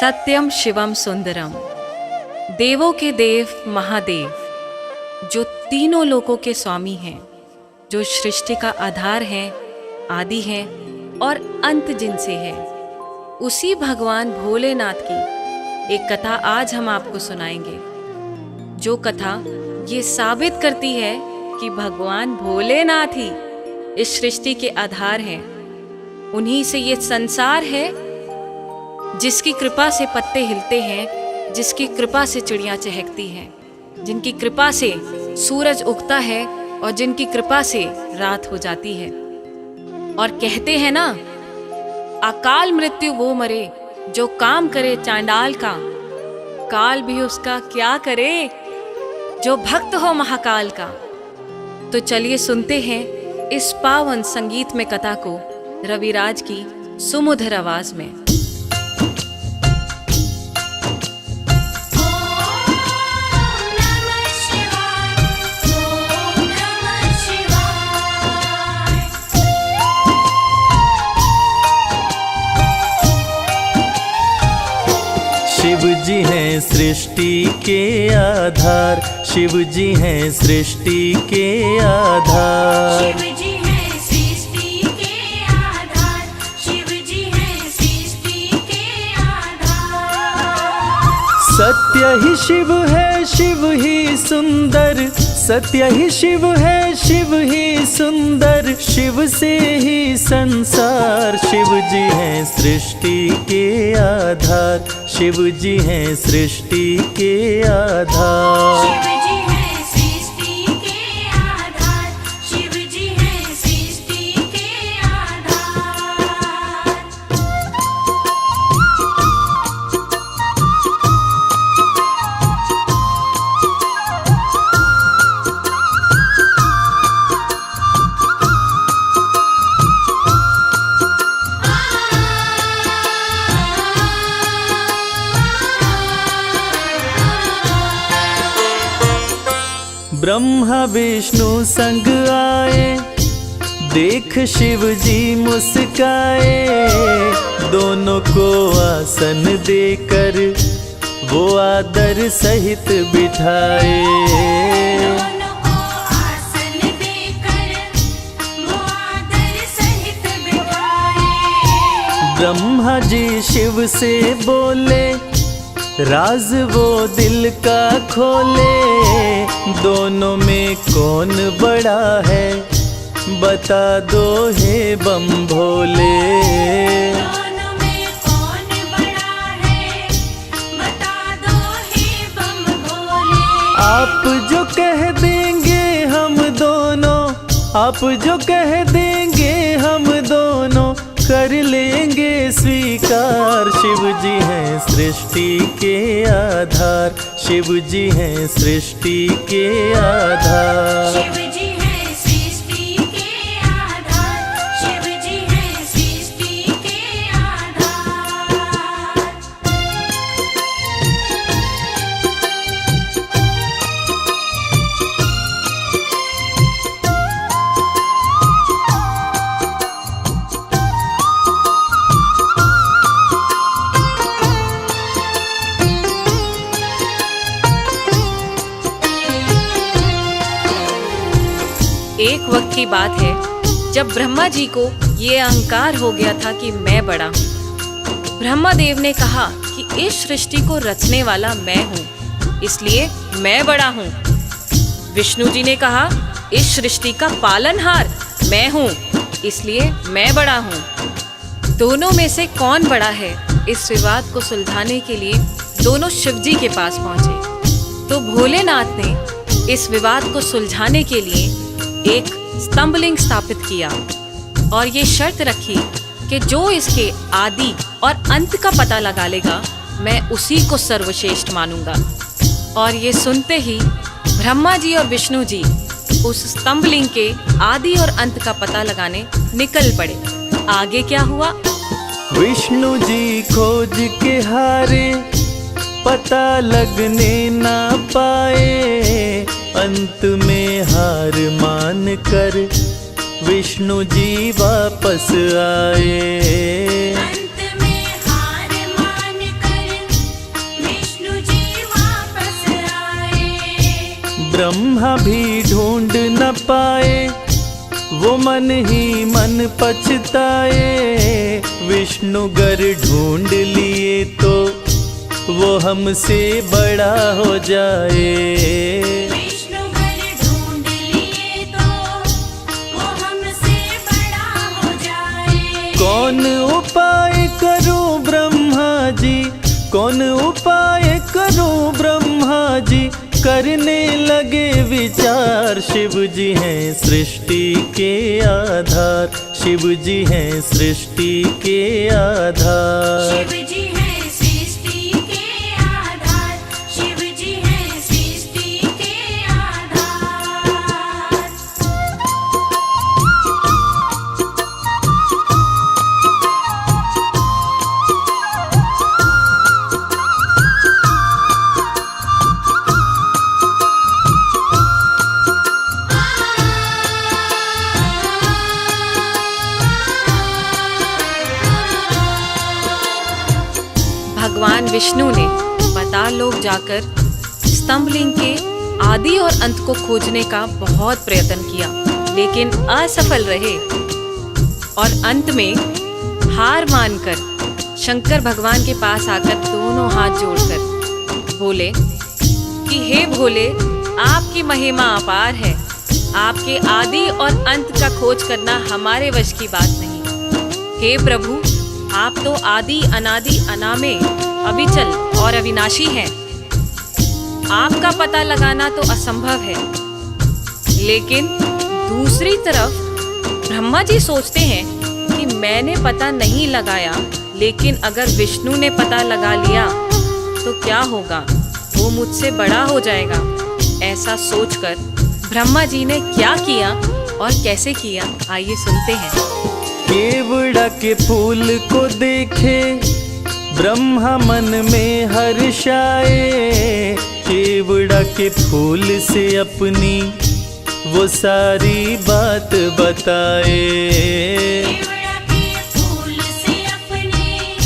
सत्यम शिवम सुंदरम, देवों के देव महादेव, जो तीनों लोकों के स्वामी हैं, जो सृष्टि का आधार हैं, आदि हैं और अंत जिनसे है, उसी भगवान भोलेनाथ की एक कथा आज हम आपको सुनाएंगे। जो कथा ये साबित करती है कि भगवान भोलेनाथ ही इस सृष्टि के आधार हैं। उन्हीं से ये संसार है, जिसकी कृपा से पत्ते हिलते हैं, जिसकी कृपा से चिड़ियाँ चहकती हैं, जिनकी कृपा से सूरज उगता है और जिनकी कृपा से रात हो जाती है। और कहते हैं ना, अकाल मृत्यु वो मरे जो काम करे चांडाल का, काल भी उसका क्या करे जो भक्त हो महाकाल का। तो चलिए सुनते हैं इस पावन संगीत में कथा को रविराज की सुमधुर आवाज में। शिव जी हैं सृष्टि के आधार, शिव जी हैं सृष्टि के आधार, शिव जी हैं सृष्टि के आधार, शिव जी हैं सृष्टि के आधार। सत्य ही शिव है, शिव ही सुंदर, सत्य ही शिव है, शिव ही सुंदर, शिव से ही संसार। शिव जी हैं सृष्टि के आधार, शिव जी हैं सृष्टि के आधार। शिव जी हैं सृष्टि के आधार, शिव जी हैं सृष्टि के आधार। ब्रह्मा विष्णु संग आए, देख शिव जी मुस्काए, दोनों को आसन देकर वो आदर सहित बिठाए। दोनों को आसन देकर वो आदर सहित बिठाए। ब्रह्मा जी शिव से बोले, राज वो दिल का खोले, दोनों में कौन बड़ा है बता दो हे बम भोले। दोनों में कौन बड़ा है बता दो हे बम भोले। आप जो कह देंगे हम दोनों, आप जो कह देंगे हम दोनों कर लेंगे स्वीकार। शिव जी हैं सृष्टि के आधार, शिव जी हैं सृष्टि के आधार। शिव जी हैं सृष्टि के आधार, शिव जी हैं सृष्टि के आधार। एक वक्त की बात है जब ब्रह्मा जी को ये अहंकार हो गया था कि मैं बड़ा हूँ। ब्रह्मा देव ने कहा कि इस सृष्टि को रचने वाला मैं हूँ, इसलिए मैं बड़ा हूँ। विष्णु जी ने कहा इस सृष्टि का पालनहार मैं हूँ, इसलिए मैं बड़ा हूँ। दोनों में से कौन बड़ा है, इस विवाद को सुलझाने के लिए दोनों शिव जी के पास पहुंचे। तो भोलेनाथ ने इस विवाद को सुलझाने के लिए एक स्तंभलिंग स्थापित किया और ये शर्त रखी कि जो इसके आदि और अंत का पता लगा लेगा, मैं उसी को सर्वश्रेष्ठ मानूंगा। और ये सुनते ही ब्रह्मा जी और विष्णु जी उस स्तंभलिंग के आदि और अंत का पता लगाने निकल पड़े। आगे क्या हुआ? विष्णु जी खोज के हारे, पता लगने ना पाए, अंत में हार मान कर विष्णु जी वापस आए। अंत में हार मान कर ब्रह्मा भी ढूंढ न पाए, वो मन ही मन पछताए। विष्णु गर ढूंढ लिए तो वो हमसे बड़ा हो जाए। विष्णु घर ढूंढ लिए तो वो हमसे बड़ा हो जाए। कौन उपाय करूं ब्रह्मा जी, कौन उपाय करूं ब्रह्मा जी, करने लगे विचार। शिव जी हैं सृष्टि के आधार, शिव जी हैं सृष्टि के आधार। शिव जी है सृष्टि के आधार, शिव जी है सृष्टि के आधार। भगवान विष्णु ने पाताल लोक जाकर स्तंभलिंग के आदि और अंत को खोजने का बहुत प्रयत्न किया, लेकिन असफल रहे। और अंत में हार मानकर शंकर भगवान के पास आकर दोनों हाथ जोड़कर बोले कि हे भोले, आपकी महिमा अपार है, आपके आदि और अंत का खोज करना हमारे वश की बात नहीं। हे प्रभु, आप तो आदि अनादि अनामे अविचल और अविनाशी हैं। आपका पता लगाना तो असंभव है। लेकिन दूसरी तरफ ब्रह्मा जी सोचते हैं कि मैंने पता नहीं लगाया, लेकिन अगर विष्णु ने पता लगा लिया तो क्या होगा, वो मुझसे बड़ा हो जाएगा। ऐसा सोचकर ब्रह्मा जी ने क्या किया और कैसे किया, आइए सुनते हैं। केवड़ा के फूल को देखे ब्रह्मा मन में हर्षाए। केवड़ा के फूल से अपनी वो सारी बात बताए। केवड़ा के फूल से अपनी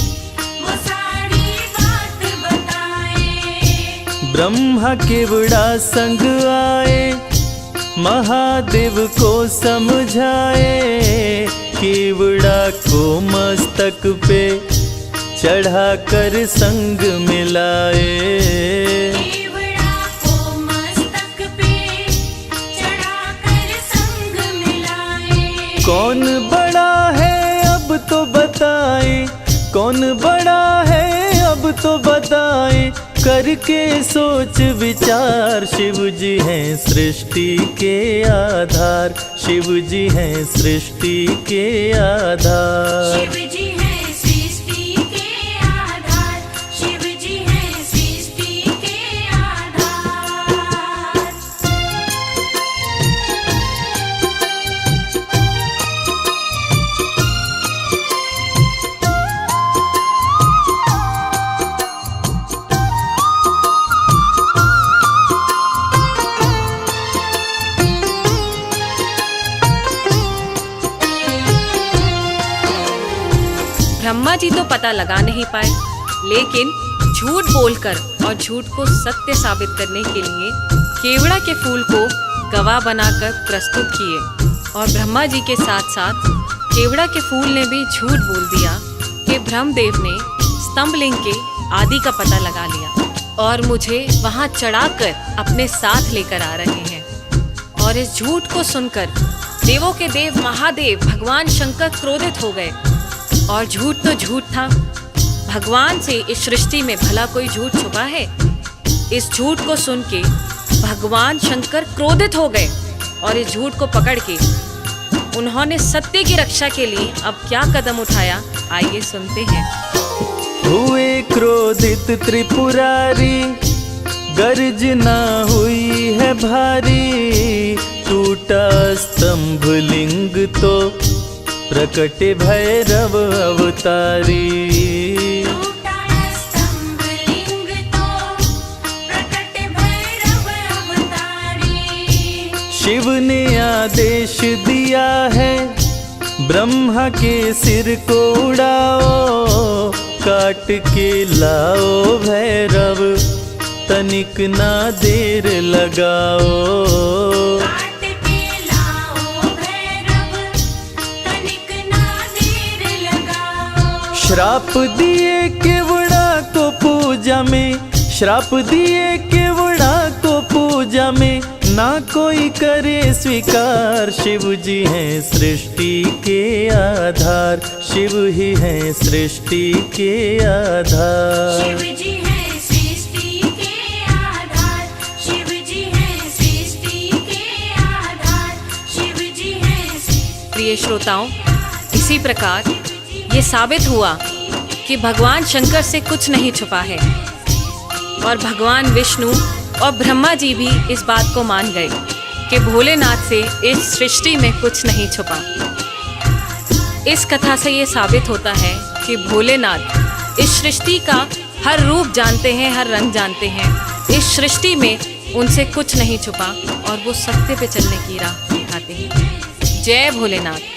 वो सारी बात बताए। ब्रह्मा केवड़ा संग आए, महादेव को समझाए। केवड़ा को मस्तक पे चढ़ाकर संग मिलाए। केवड़ा को मस्तक पे चढ़ाकर संग मिलाए। कौन बड़ा है अब तो बताए, कौन बड़ा है अब तो बताए। करके सोच विचार, शिव जी हैं सृष्टि के आधार, शिव जी हैं सृष्टि के आधार। शिव जी है सृष्टि के आधार, शिव जी है सृष्टि के आधार। ब्रह्मा जी तो पता लगा नहीं पाए, लेकिन झूठ बोलकर और झूठ को सत्य साबित करने के लिए केवड़ा के फूल को गवाह बनाकर प्रस्तुत किए। और ब्रह्मा जी के साथ साथ केवड़ा के फूल ने भी झूठ बोल दिया कि ब्रह्मदेव ने स्तंभलिंग के आदि का पता लगा लिया और मुझे वहां चढ़ाकर अपने साथ लेकर आ रहे हैं। और इस झूठ को सुनकर देवों के देव महादेव भगवान शंकर क्रोधित हो गए। और झूठ तो झूठ था, भगवान से इस सृष्टि में भला कोई झूठ छुपा है। इस झूठ को सुन के भगवान शंकर क्रोधित हो गए और इस झूठ को पकड़ के उन्होंने सत्य की रक्षा के लिए अब क्या कदम उठाया, आइए सुनते हैं। हुए क्रोधित त्रिपुरारी, गर्जना हुई है भारी। टूटा स्तंभ लिंग तो प्रकटे भैरव अवतारी। टूटा स्तंभ लिंग तो प्रकटे भैरव अवतारी। शिव ने आदेश दिया है, ब्रह्मा के सिर को उड़ाओ। काट के लाओ भैरव तनिक ना देर लगाओ। काट के लाओ भैरव, तनिक ना देर लगाओ। श्राप दिए केवड़ा को पूजा में, श्राप दिए केवड़ा को पूजा में, ना कोई करे स्वीकार। शिव जी हैं सृष्टि के आधार, शिव ही हैं सृष्टि के आधार। शिव जी हैं सृष्टि के आधार, शिव जी हैं सृष्टि के आधार, शिव जी हैं सृष्टि। प्रिय श्रोताओं, इसी प्रकार ये साबित हुआ कि भगवान शंकर से कुछ नहीं छुपा है और भगवान विष्णु और ब्रह्मा जी भी इस बात को मान गए कि भोलेनाथ से इस सृष्टि में कुछ नहीं छुपा। इस कथा से ये साबित होता है कि भोलेनाथ इस सृष्टि का हर रूप जानते हैं, हर रंग जानते हैं। इस सृष्टि में उनसे कुछ नहीं छुपा और वो सत्य पे चलने की राह दिखाते हैं। जय भोलेनाथ।